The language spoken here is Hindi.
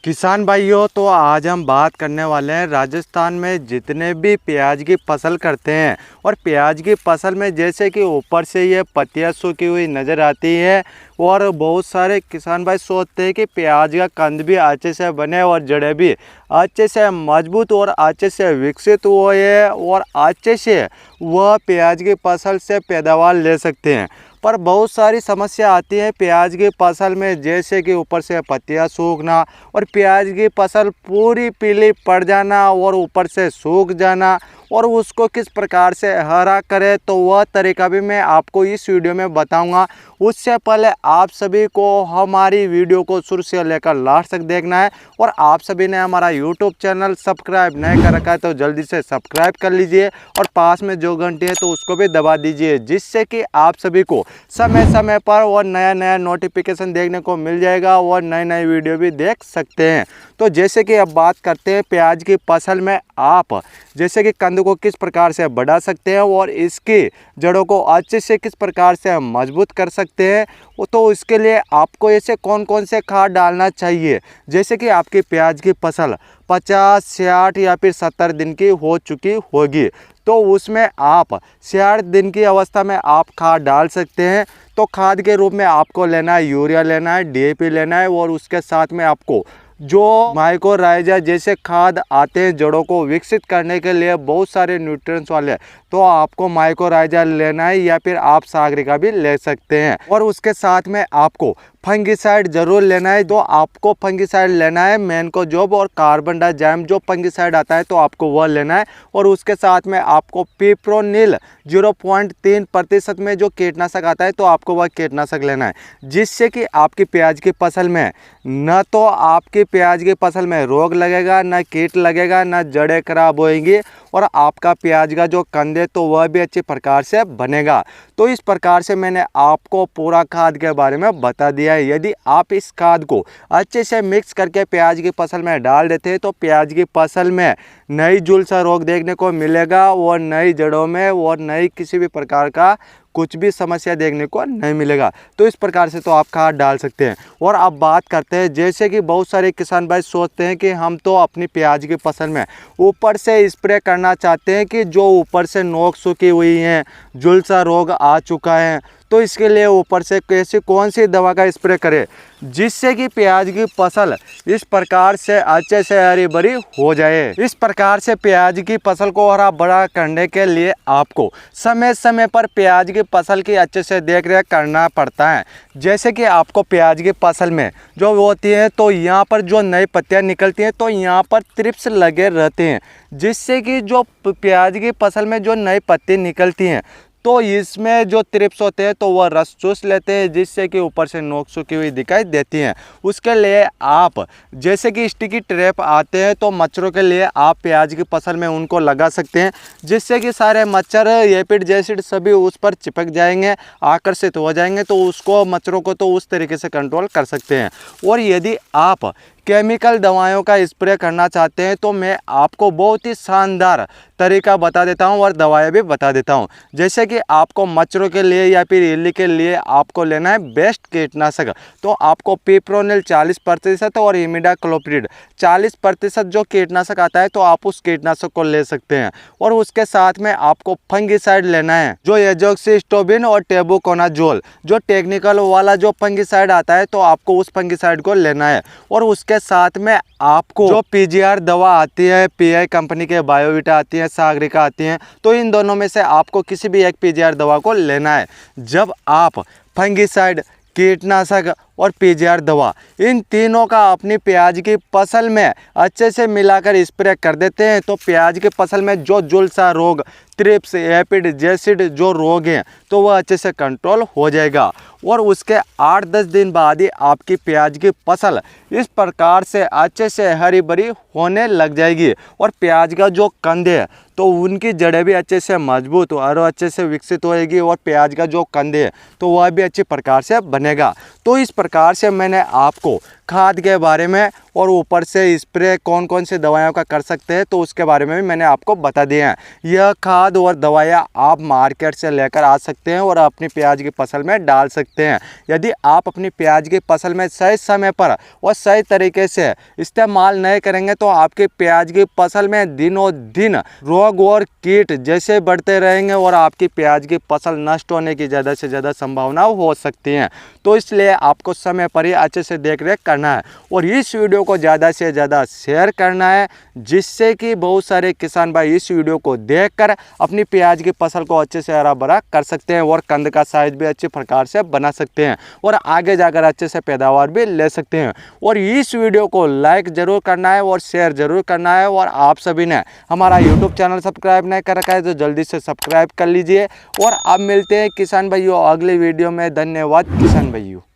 किसान भाइयों, तो आज हम बात करने वाले हैं राजस्थान में जितने भी प्याज की फसल करते हैं। और प्याज की फसल में जैसे कि ऊपर से ये पत्तियां सूखी हुई नज़र आती है और बहुत सारे किसान भाई सोचते हैं कि प्याज का कंद भी अच्छे से बने और जड़ें भी अच्छे से मजबूत और अच्छे से विकसित हुए और अच्छे से वह प्याज की फसल से पैदावार ले सकते हैं। पर बहुत सारी समस्या आती है प्याज की फसल में, जैसे कि ऊपर से पत्तियां सूखना और प्याज की फसल पूरी पीली पड़ जाना और ऊपर से सूख जाना। और उसको किस प्रकार से हरा करें तो वह तरीका भी मैं आपको इस वीडियो में बताऊंगा। उससे पहले आप सभी को हमारी वीडियो को शुरू से लेकर लास्ट तक देखना है। और आप सभी ने हमारा यूट्यूब चैनल सब्सक्राइब नहीं कर रखा है तो जल्दी से सब्सक्राइब कर लीजिए और पास में जो घंटी है तो उसको भी दबा दीजिए, जिससे कि आप सभी को समय समय पर और नया नया नोटिफिकेशन देखने को मिल जाएगा और नई नई वीडियो भी देख सकते हैं। तो जैसे कि अब बात करते हैं प्याज की फसल में आप जैसे कि कंद को किस प्रकार से बढ़ा सकते हैं और इसकी जड़ों को अच्छे से किस प्रकार से मजबूत कर सकते हैं। तो इसके लिए आपको ऐसे कौन कौन से खाद डालना चाहिए। जैसे कि आपकी प्याज की फसल 50, 60 या फिर 70 दिन की हो चुकी होगी तो उसमें आप 60 दिन की अवस्था में आप खाद डाल सकते हैं। तो खाद के रूप में आपको लेना है यूरिया, लेना है डीएपी लेना है और उसके साथ में आपको जो माइक्रोराइजा जैसे खाद आते हैं जड़ों को विकसित करने के लिए बहुत सारे न्यूट्रिएंट्स वाले, तो आपको माइक्रोराइजा लेना है या फिर आप सागरिका भी ले सकते हैं। और उसके साथ में आपको फंगिसाइड जरूर लेना है। तो आपको फंगिसाइड लेना है मैनकोजेब और कार्बनडाजिम जो फंगिसाइड आता है तो आपको वह लेना है। और उसके साथ में आपको पिप्रोनिल 0.3% में जो कीटनाशक आता है तो आपको वह कीटनाशक लेना है, जिससे कि आपकी प्याज की फसल में न तो आपकी प्याज की फसल में रोग लगेगा, न कीट लगेगा, न जड़ें खराब होएंगी और आपका प्याज का जो कंद है तो वह भी अच्छे प्रकार से बनेगा। तो इस प्रकार से मैंने आपको पूरा खाद के बारे में बता दिया है। यदि आप इस खाद को अच्छे से मिक्स करके प्याज की फसल में डाल देते हैं तो प्याज की फसल में नई झुलसा रोग देखने को मिलेगा और नई जड़ों में और नई किसी भी प्रकार का कुछ भी समस्या देखने को नहीं मिलेगा। तो इस प्रकार से तो आप खाद डाल सकते हैं। और अब बात करते हैं जैसे कि बहुत सारे किसान भाई सोचते हैं कि हम तो अपनी प्याज की फसल में ऊपर से स्प्रे करना चाहते हैं कि जो ऊपर से नोक सूखी हुई हैं, झुलसा रोग आ चुका है, तो इसके लिए ऊपर से कैसी कौन सी दवा का स्प्रे करें जिससे कि प्याज की फसल इस प्रकार से अच्छे से हरी भरी हो जाए। इस प्रकार से प्याज की फसल को हरा भरा करने के लिए आपको समय समय पर प्याज की फसल की अच्छे से देख रेख करना पड़ता है। जैसे कि आपको प्याज की फसल में जो होती है तो यहाँ पर जो नई पत्तियाँ निकलती हैं तो यहाँ पर थ्रिप्स लगे रहते हैं, जिससे कि जो प्याज की फसल में जो नई पत्ती निकलती हैं तो इसमें जो थ्रिप्स होते हैं तो वह रस चूस लेते हैं, जिससे कि ऊपर से नोक सूखी हुई दिखाई देती हैं। उसके लिए आप जैसे कि स्टिकी ट्रैप आते हैं तो मच्छरों के लिए आप प्याज की फसल में उनको लगा सकते हैं, जिससे कि सारे मच्छर एपिड जैसिड सभी उस पर चिपक जाएंगे, आकर्षित हो जाएंगे, तो उसको मच्छरों को तो उस तरीके से कंट्रोल कर सकते हैं। और यदि आप केमिकल दवाओं का स्प्रे करना चाहते हैं तो मैं आपको बहुत ही शानदार तरीका बता देता हूं और दवाएं भी बता देता हूं। जैसे कि आपको मच्छरों के लिए या फिर इल्ली के लिए आपको लेना है बेस्ट कीटनाशक, तो आपको पिप्रोनिल 40% और इमिडाक्लोप्रिड 40% जो कीटनाशक आता है तो आप उस कीटनाशक को ले सकते हैं। और उसके साथ में आपको फंगिसाइड लेना है जो एजोक्सिस्ट्रोबिन और टेबुकोनाजोल जो टेक्निकल वाला जो फंगिसाइड आता है तो आपको उस फंगिसाइड को लेना है। और उसके साथ में आपको जो पीजीआर दवा आती है, पीआई कंपनी के बायोविटा आती है, सागरिका आती हैं, तो इन दोनों में से आपको किसी भी एक पीजीआर दवा को लेना है। जब आप फंगिसाइड, कीटनाशक और पीजीआर दवा इन तीनों का अपनी प्याज की फसल में अच्छे से मिलाकर स्प्रे कर देते हैं तो प्याज की फसल में जो झुलसा रोग, थ्रिप्स, एपिड जैसिड जो रोग हैं तो वह अच्छे से कंट्रोल हो जाएगा। और उसके 8-10 दिन बाद ही आपकी प्याज की फसल इस प्रकार से अच्छे से हरी भरी होने लग जाएगी और प्याज का जो कंद है तो उनकी जड़ें भी अच्छे से मजबूत और अच्छे से विकसित होएगी और प्याज का जो कंद है तो वह भी अच्छी प्रकार से बनेगा। तो इस प्रकार से मैंने आपको खाद के बारे में और ऊपर से स्प्रे कौन कौन से दवाइयों का कर सकते हैं तो उसके बारे में भी मैंने आपको बता दिया है। यह खाद और दवाइयाँ आप मार्केट से लेकर आ सकते हैं और अपनी प्याज की फसल में डाल सकते हैं। यदि आप अपनी प्याज की फसल में सही समय पर और सही तरीके से इस्तेमाल नहीं करेंगे तो आपकी प्याज की फसल में दिनों दिन रोग और कीट जैसे बढ़ते रहेंगे और आपकी प्याज की फसल नष्ट होने की ज़्यादा से ज़्यादा संभावना हो सकती हैं। तो इसलिए आपको समय पर ही अच्छे से देख रेख करना है और इस वीडियो को ज़्यादा से ज़्यादा शेयर करना है, जिससे कि बहुत सारे किसान भाई इस वीडियो को देखकर अपनी प्याज की फसल को अच्छे से हरा भरा कर सकते हैं और कंद का साइज भी अच्छे प्रकार से बना सकते हैं और आगे जाकर अच्छे से पैदावार भी ले सकते हैं। और इस वीडियो को लाइक ज़रूर करना है और शेयर ज़रूर करना है। और आप सभी ने हमारा यूट्यूब चैनल सब्सक्राइब नहीं कर रखा है तो जल्दी से सब्सक्राइब कर लीजिए। और अब मिलते हैं किसान भाइयों अगले वीडियो में। धन्यवाद किसान भाइयों।